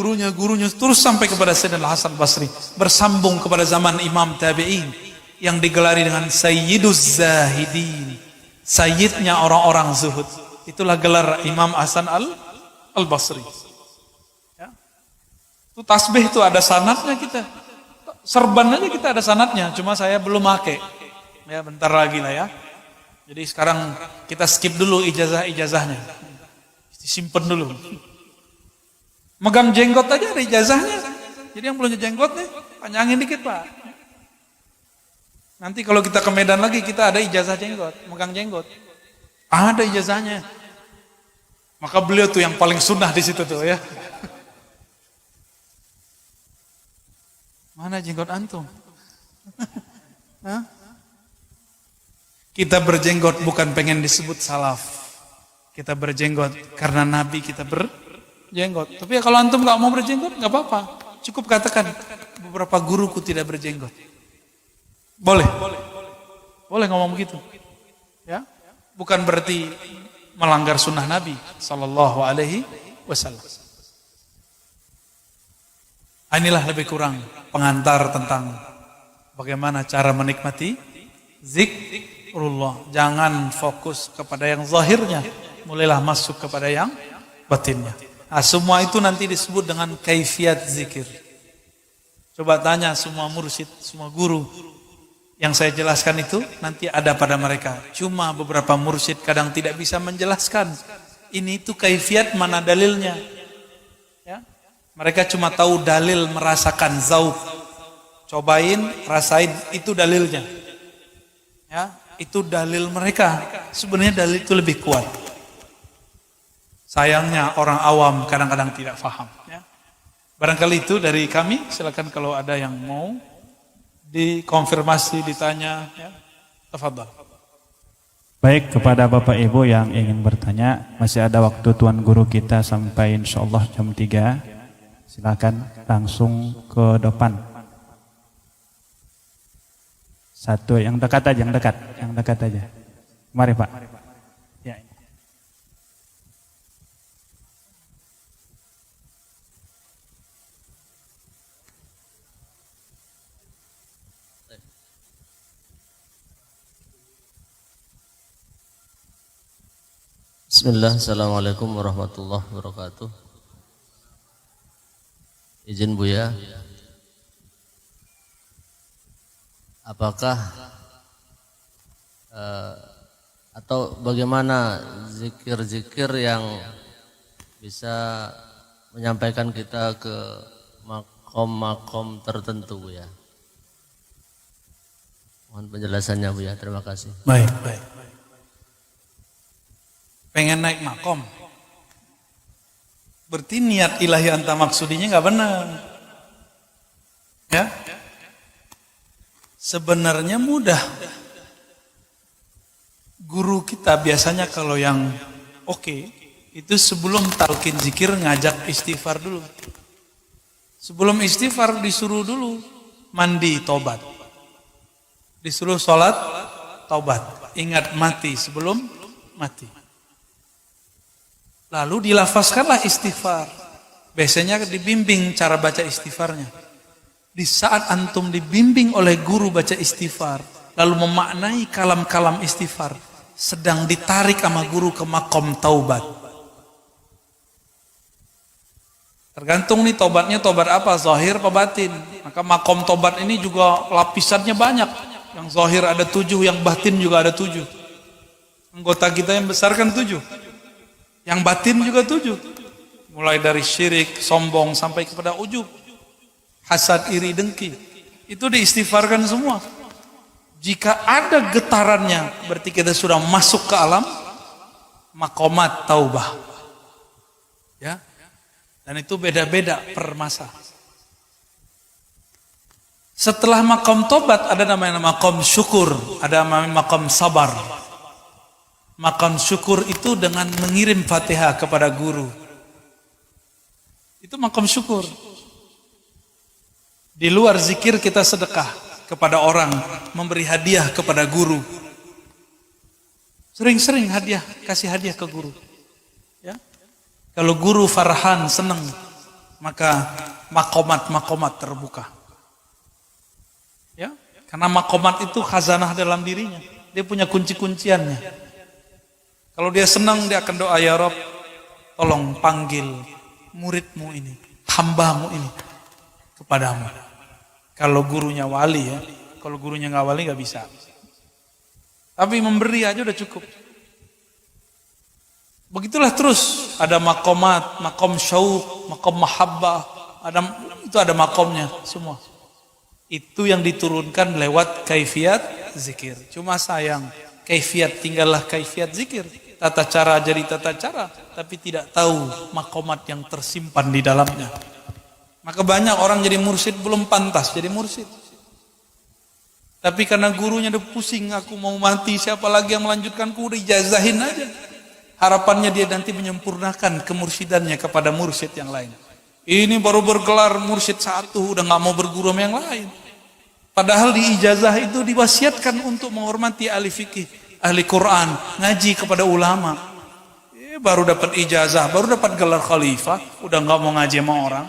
terus sampai kepada Sayyidina Al-Hasan Basri, bersambung kepada zaman Imam Tabi'in yang digelari dengan Sayyiduz Zahidin, sayyidnya orang-orang zuhud. Itulah gelar Imam Hasan Al-Basri. Ya. Itu tasbih itu ada sanadnya kita. Serban aja kita ada sanadnya, cuma saya belum pakai. Ya, bentar lagi lah ya. Jadi sekarang kita skip dulu ijazahnya. Simpen dulu. Megang jenggot aja ada ijazahnya. Jadi yang punya jenggot nih, panjangin dikit Pak. Nanti kalau kita ke Medan lagi kita ada ijazah jenggot, megang jenggot. Ada ijazahnya. Maka beliau tuh yang paling sunnah di situ tuh ya. Mana jenggot antum? Hah? Kita berjenggot bukan pengen disebut salaf. Kita berjenggot karena Nabi kita berjenggot. Tapi ya kalau antum gak mau berjenggot gak apa-apa. Cukup katakan beberapa guruku tidak berjenggot. Boleh ngomong begitu. Ya, bukan berarti melanggar sunnah Nabi Sallallahu Alaihi Wasallam. Inilah lebih kurang pengantar tentang bagaimana cara menikmati zikrullah. Jangan fokus kepada yang zahirnya, mulailah masuk kepada yang batinnya. Nah, semua itu nanti disebut dengan kaifiat zikir. Coba tanya semua mursyid, semua guru. Yang saya jelaskan itu nanti ada pada mereka. Cuma beberapa mursyid kadang tidak bisa menjelaskan. Ini itu kaifiat, mana dalilnya. Ya? Mereka cuma tahu dalil merasakan zauk. Cobain, rasain, itu dalilnya. Ya, itu dalil mereka. Sebenarnya dalil itu lebih kuat. Sayangnya orang awam kadang-kadang tidak paham. Ya. Barangkali itu dari kami. Silakan kalau ada yang mau dikonfirmasi, ditanya. Ya. Tafadhal. Baik, kepada Bapak Ibu yang ingin bertanya, masih ada waktu Tuan Guru kita sampai insyaallah jam 3. Silakan langsung ke depan. Satu yang dekat aja, yang dekat aja. Mari Pak. Ya. Bismillah, Assalamualaikum warahmatullahi wabarakatuh. Izin Buya, apakah atau bagaimana zikir-zikir yang bisa menyampaikan kita ke makom-makom tertentu, Buya? Mohon penjelasannya, Buya. Terima kasih. Baik. Pengen naik makom, berarti niat ilahi anta maksudinya nggak benar. Ya, sebenarnya mudah. Guru kita biasanya kalau yang oke, itu sebelum talqin zikir ngajak istighfar dulu. Sebelum istighfar disuruh dulu mandi tobat, disuruh sholat tobat, ingat mati sebelum mati. Lalu dilafazkanlah istighfar. Biasanya dibimbing cara baca istighfarnya. Di saat antum dibimbing oleh guru baca istighfar, lalu memaknai kalam-kalam istighfar, sedang ditarik sama guru ke makom taubat. Tergantung nih tobatnya tobat apa, zahir apa batin. Maka makom taubat ini juga lapisannya banyak. Yang zahir ada 7, yang batin juga ada 7. Anggota kita yang besar kan 7. Yang batin juga 7. Mulai dari syirik, sombong, sampai kepada ujub, hasad, iri, dengki. Itu diistighfarkan semua. Jika ada getarannya, berarti kita sudah masuk ke alam makomat taubah. Ya. Dan itu beda-beda per masa. Setelah makom tobat, ada namanya makom syukur, ada namanya makom sabar. Makom syukur itu dengan mengirim Fatihah kepada guru. Itu makom syukur. Di luar zikir kita sedekah kepada orang, memberi hadiah kepada guru. Sering-sering kasih hadiah ke guru. Ya. Kalau guru farhan, senang, maka makomat terbuka. Ya, karena makomat itu khazanah dalam dirinya. Dia punya kunci-kunciannya. Kalau dia senang, dia akan doa, ya Rabb, tolong panggil muridmu ini, hambamu ini kepadamu. Kalau gurunya wali ya, kalau gurunya nggak wali nggak bisa. Tapi memberi aja udah cukup. Begitulah terus, ada makomat, makom syauq, makom mahabbah, itu ada makomnya semua. Itu yang diturunkan lewat kaifiat zikir. Cuma sayang, kaifiat tinggallah kaifiat zikir. Tata cara jadi tata cara, tapi tidak tahu makomat yang tersimpan di dalamnya. Maka banyak orang jadi mursyid belum pantas jadi mursyid. Tapi karena gurunya udah pusing, aku mau mati, siapa lagi yang melanjutkanku, udah ijazahin aja. Harapannya dia nanti menyempurnakan kemursidannya kepada mursyid yang lain. Ini baru bergelar mursyid 1, udah gak mau berguru sama yang lain. Padahal di ijazah itu diwasiatkan untuk menghormati ahli fikih, ahli Quran, ngaji kepada ulama. Baru dapat ijazah, baru dapat gelar khalifah, udah gak mau ngaji sama orang.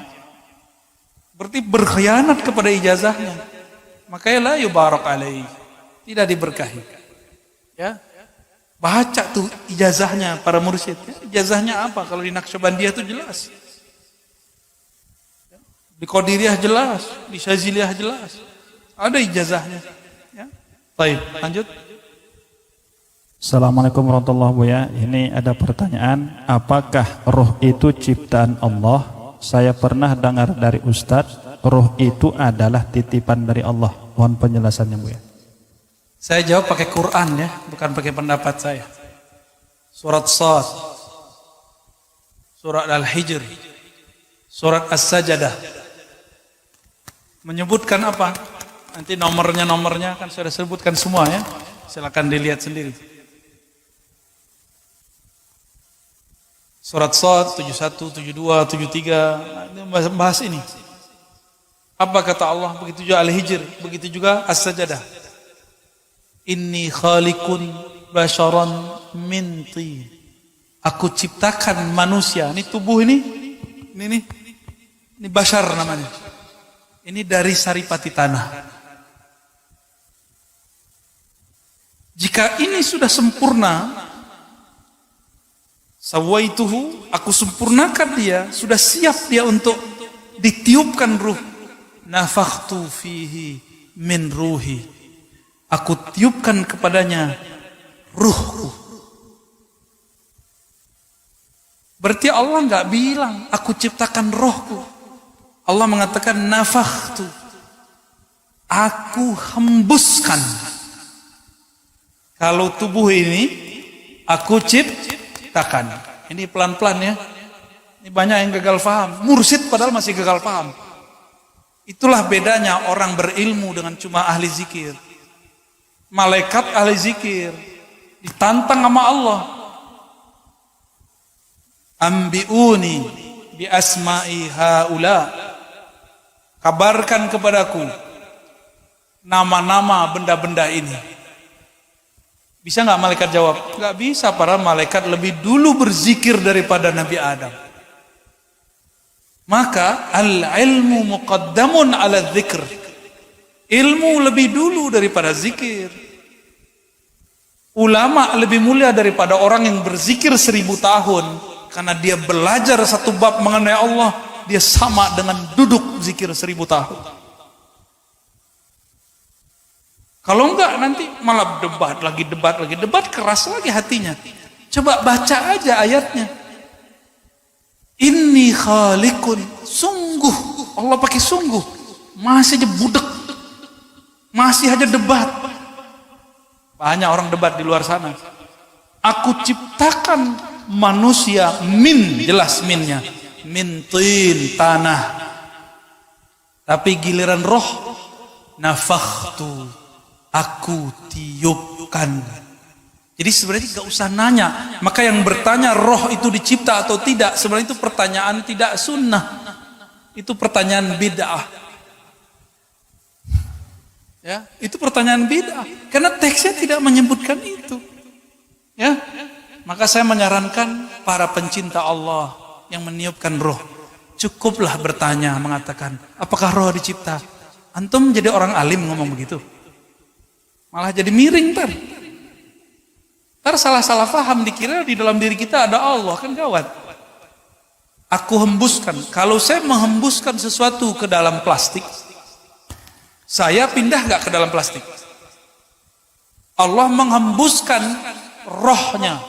Berarti berkhianat kepada ijazahnya. Makanya la yubarak alaih, tidak diberkahi. Ya, baca tuh ijazahnya para mursyid. Ijazahnya apa? Kalau di Naqsyabandiyah itu jelas. Di Qadiriyah jelas, di Syaziliyah jelas. Ada ijazahnya. Ya. Baik, lanjut. Assalamualaikum warahmatullahi wabarakatuh. Ini ada pertanyaan, apakah roh itu ciptaan Allah? Saya pernah dengar dari Ustadz, roh itu adalah titipan dari Allah. Mohon penjelasannya, Bu ya. Saya jawab pakai Quran ya, bukan pakai pendapat saya. Surat Shad, Surat Al-Hijr, Surat As-Sajdah. Menyebutkan apa? Nanti nomornya kan sudah sebutkan semua ya. Silakan dilihat sendiri. Surat Shad 71, 72, 73, bahas ini. Apa kata Allah? Begitu juga Al-Hijr, begitu juga As-Sajdah. Inni khaliqun basharan min tin. Aku ciptakan manusia. Ini tubuh ini bashar namanya. Ini dari saripati tanah. Jika ini sudah sempurna, Sawaituhu, aku sempurnakan dia, sudah siap dia untuk ditiupkan ruh. Nafakhtu fihi min ruhi, aku tiupkan kepadanya ruhku. Berarti Allah nggak bilang aku ciptakan rohku. Allah mengatakan nafakhtu, aku hembuskan. Kalau tubuh ini aku ciptakan. Ini pelan-pelan ya. Ini banyak yang gagal paham. Mursyid padahal masih gagal paham. Itulah bedanya orang berilmu dengan cuma ahli zikir. Malaikat ahli zikir ditantang sama Allah. Ambiuni bi asma'i haula. Kabarkan kepadaku nama-nama benda-benda ini. Bisa nggak malaikat jawab? Nggak bisa, para malaikat lebih dulu berzikir daripada Nabi Adam. Maka al-ilmu muqaddamun ala dzikr. Ilmu lebih dulu daripada zikir. Ulama lebih mulia daripada orang yang berzikir 1000 tahun. Karena dia belajar satu bab mengenai Allah, dia sama dengan duduk zikir 1000 tahun. Kalau enggak nanti malah debat lagi, keras lagi hatinya. Coba baca aja ayatnya. Inni khaliqun, sungguh, Allah pakai sungguh, masih aja budek, masih aja debat. Banyak orang debat di luar sana. Aku ciptakan manusia min, jelas minnya, min tin, tanah. Tapi giliran roh, nafakhtu, aku tiupkan. Jadi sebenarnya gak usah nanya. Maka yang bertanya roh itu dicipta atau tidak, sebenarnya itu pertanyaan tidak sunnah. Itu pertanyaan bid'ah. Ya, itu pertanyaan bid'ah. Karena teksnya tidak menyebutkan itu. Ya, maka saya menyarankan para pencinta Allah yang meniupkan roh, cukuplah bertanya, mengatakan, apakah roh dicipta? Antum jadi orang alim ngomong begitu, malah jadi miring ntar. Ntar salah-salah paham, dikira di dalam diri kita ada Allah, kan gawat. Aku hembuskan. Kalau saya menghembuskan sesuatu ke dalam plastik, saya pindah gak ke dalam plastik? Allah menghembuskan rohnya.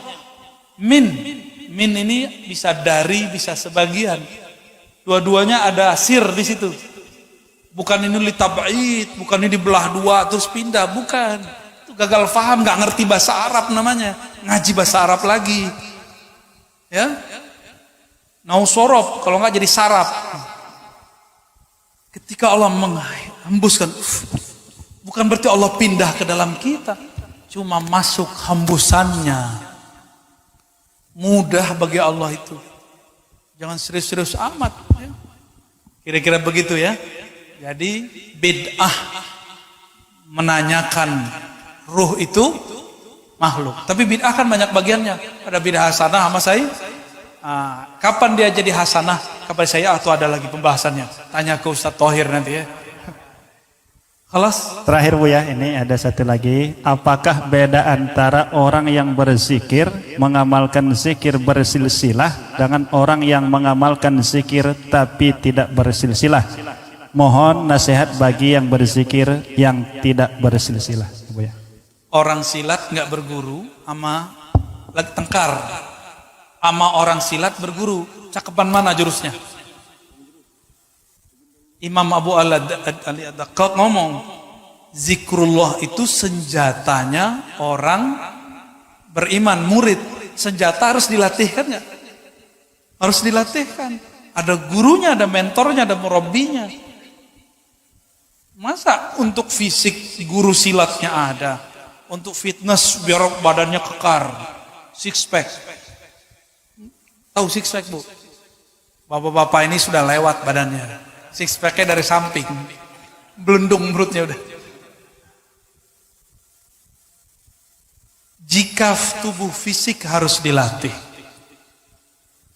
Min ini bisa dari, bisa sebagian. Dua-duanya ada sir di situ. Bukan ini litab'id, bukan ini dibelah dua terus pindah, bukan. Gagal paham, nggak ngerti bahasa Arab namanya, ngaji bahasa Arab lagi, ya, nausorob, kalau nggak jadi sarap. Ketika Allah menghembuskan, bukan berarti Allah pindah ke dalam kita, cuma masuk hembusannya. Mudah bagi Allah itu, jangan serius-serius amat. Ya. Kira-kira begitu ya. Jadi bid'ah menanyakan ruh itu makhluk. Tapi bid'ah kan banyak bagiannya. Ada bid'ah hasanah sama saya. Kapan dia jadi hasanah? Kapan saya atau ada lagi pembahasannya? Tanya ke Ustaz Thohir nanti ya. Kelas. Terakhir Bu ya, ini ada satu lagi. Apakah beda antara orang yang berzikir, mengamalkan zikir bersilsilah dengan orang yang mengamalkan zikir tapi tidak bersilsilah? Mohon nasihat bagi yang berzikir yang tidak bersilsilah, Bu ya. Orang silat nggak berguru sama lagi tengkar, sama orang silat berguru, cakepan mana jurusnya? Imam Abu Ali Ad-Daqqaq ngomong, zikrullah itu senjatanya orang beriman, murid. Senjata harus dilatihkan nggak? Harus dilatihkan. Ada gurunya, ada mentornya, ada murabbinya. Masa untuk fisik guru silatnya ada? Untuk fitness biar badannya kekar, six pack. Tahu six pack Bu? Bapak-bapak ini sudah lewat badannya, six packnya dari samping, belendung perutnya udah. Jika tubuh fisik harus dilatih.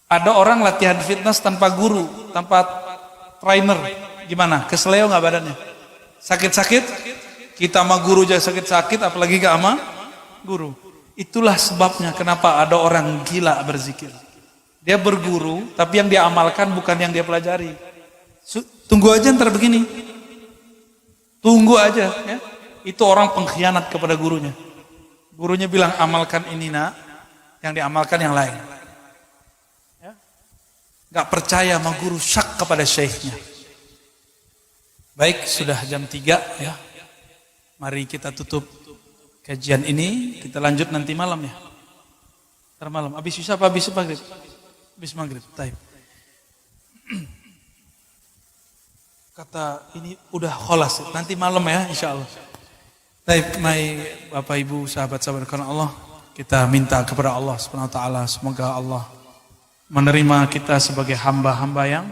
Ada orang latihan fitness tanpa guru, tanpa trainer, gimana? Keseleo nggak badannya? Sakit-sakit? Kita sama guru aja sakit-sakit, apalagi gak sama guru. Itulah sebabnya kenapa ada orang gila berzikir. Dia berguru, tapi yang dia amalkan bukan yang dia pelajari. Tunggu aja ntar begini. Tunggu aja ya. Itu orang pengkhianat kepada gurunya. Gurunya bilang amalkan ini nak, yang diamalkan yang lain. Ya. Gak percaya sama guru, syak kepada syekhnya. Baik, sudah jam 3 ya. Mari kita tutup kajian ini, kita lanjut nanti malam ya. Ntar malam, habis Isya apa habis maghrib? Habis maghrib, taib. Kata ini udah kholas, nanti malam ya insya Allah. Taib, Bapak Ibu, sahabat-sahabat karena Allah, kita minta kepada Allah Subhanahu wa taala semoga Allah menerima kita sebagai hamba-hamba yang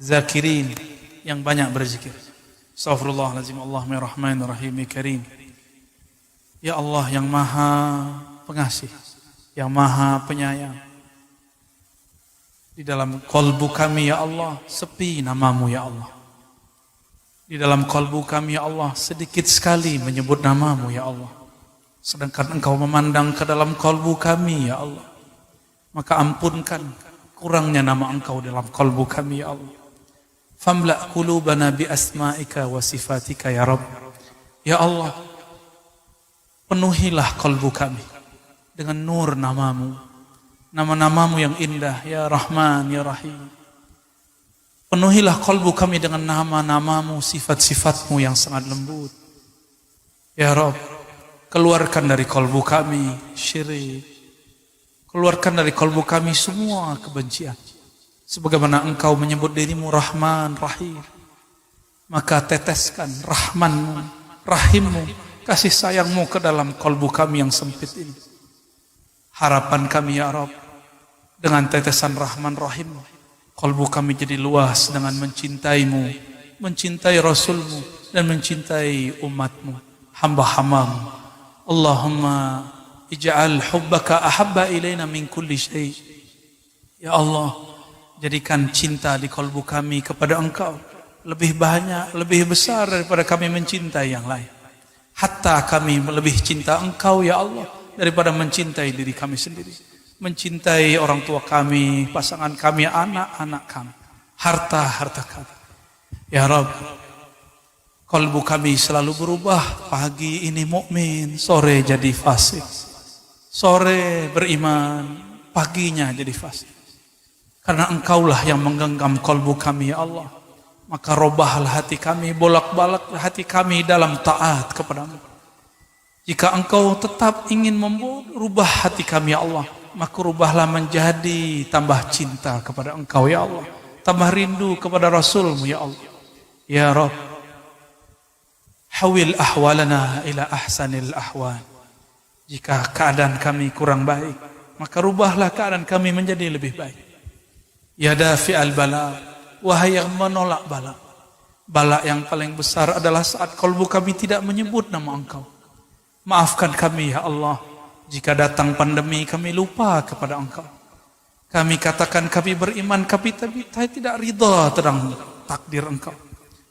zakirin, yang banyak berzikir. Astaghfirullahaladzim, Allahumma rahmanir rahim karim. Ya Allah yang maha pengasih, yang maha penyayang. Di dalam kolbu kami ya Allah, sepi namamu ya Allah. Di dalam kolbu kami ya Allah, sedikit sekali menyebut namamu ya Allah. Sedangkan engkau memandang ke dalam kolbu kami ya Allah. Maka ampunkan kurangnya nama engkau dalam kolbu kami ya Allah. Famla' qulubana bi asma'ika wa sifatika ya Rabb. Ya Allah, penuhilah kolbu kami dengan nur namamu. Nama-namamu yang indah, ya Rahman, ya Rahim. Penuhilah kolbu kami dengan nama-namamu, sifat-sifatmu yang sangat lembut. Ya Rabb, keluarkan dari kolbu kami syirik. Keluarkan dari kolbu kami semua kebencian. Sebagaimana engkau menyebut dirimu Rahman, Rahim. Maka teteskan Rahmanmu, Rahimmu, kasih sayangmu ke dalam kolbu kami yang sempit ini. Harapan kami ya Rabb, dengan tetesan Rahman Rahimmu, kolbu kami jadi luas dengan mencintaimu, mencintai Rasulmu, dan mencintai umatmu, hamba-hambamu. Allahumma ij'al hubbaka ahabba ilaina min kulli syai'. Ya Allah, jadikan cinta di kolbu kami kepada engkau lebih banyak, lebih besar daripada kami mencintai yang lain. Hatta kami lebih cinta engkau ya Allah daripada mencintai diri kami sendiri. Mencintai orang tua kami, pasangan kami, anak-anak kami, harta-harta kami. Ya Rabb, kolbu kami selalu berubah. Pagi ini mukmin, sore jadi fasik. Sore beriman, paginya jadi fasik. Karena engkaulah yang menggenggam kolbu kami ya Allah. Maka robahlah hati kami, bolak-balik hati kami dalam taat kepadamu. Jika engkau tetap ingin merubah hati kami ya Allah, maka rubahlah menjadi tambah cinta kepada engkau ya Allah. Tambah rindu kepada Rasulmu ya Allah. Ya Rabb, hawil ahwalana ila ahsanil ahwal. Jika keadaan kami kurang baik, maka rubahlah keadaan kami menjadi lebih baik. Ya dafi'al bala, wahai yang menolak bala. Bala yang paling besar adalah saat kolbu kami tidak menyebut nama engkau. Maafkan kami ya Allah, jika datang pandemi kami lupa kepada engkau. Kami katakan kami beriman, tapi tidak ridha tentang takdir engkau.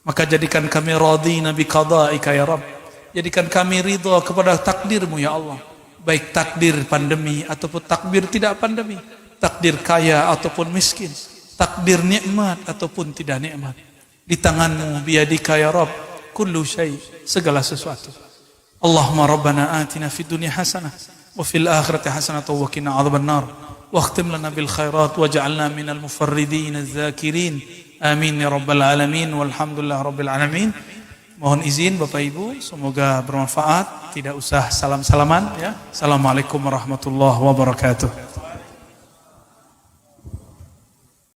Maka jadikan kami radina bi qada'ika ya Rabb. Jadikan kami ridha kepada takdirmu ya Allah. Baik takdir pandemi ataupun takdir tidak pandemi. Takdir kaya ataupun miskin. Takdir nikmat ataupun tidak nikmat. Di tanganmu biyadika ya Rabb kullu syai', segala sesuatu. Allahumma rabbana atina fid dunya hasanah wa fil akhirati hasanah wa qina adzaban nar. Wakhtim lana bil khairat waj'alna minal mufarridin az-zakirin. Amin ya rabbal alamin walhamdulillah rabbil alamin. Mohon izin Bapak Ibu, semoga bermanfaat. Tidak usah salam-salaman ya. Assalamualaikum warahmatullahi wabarakatuh.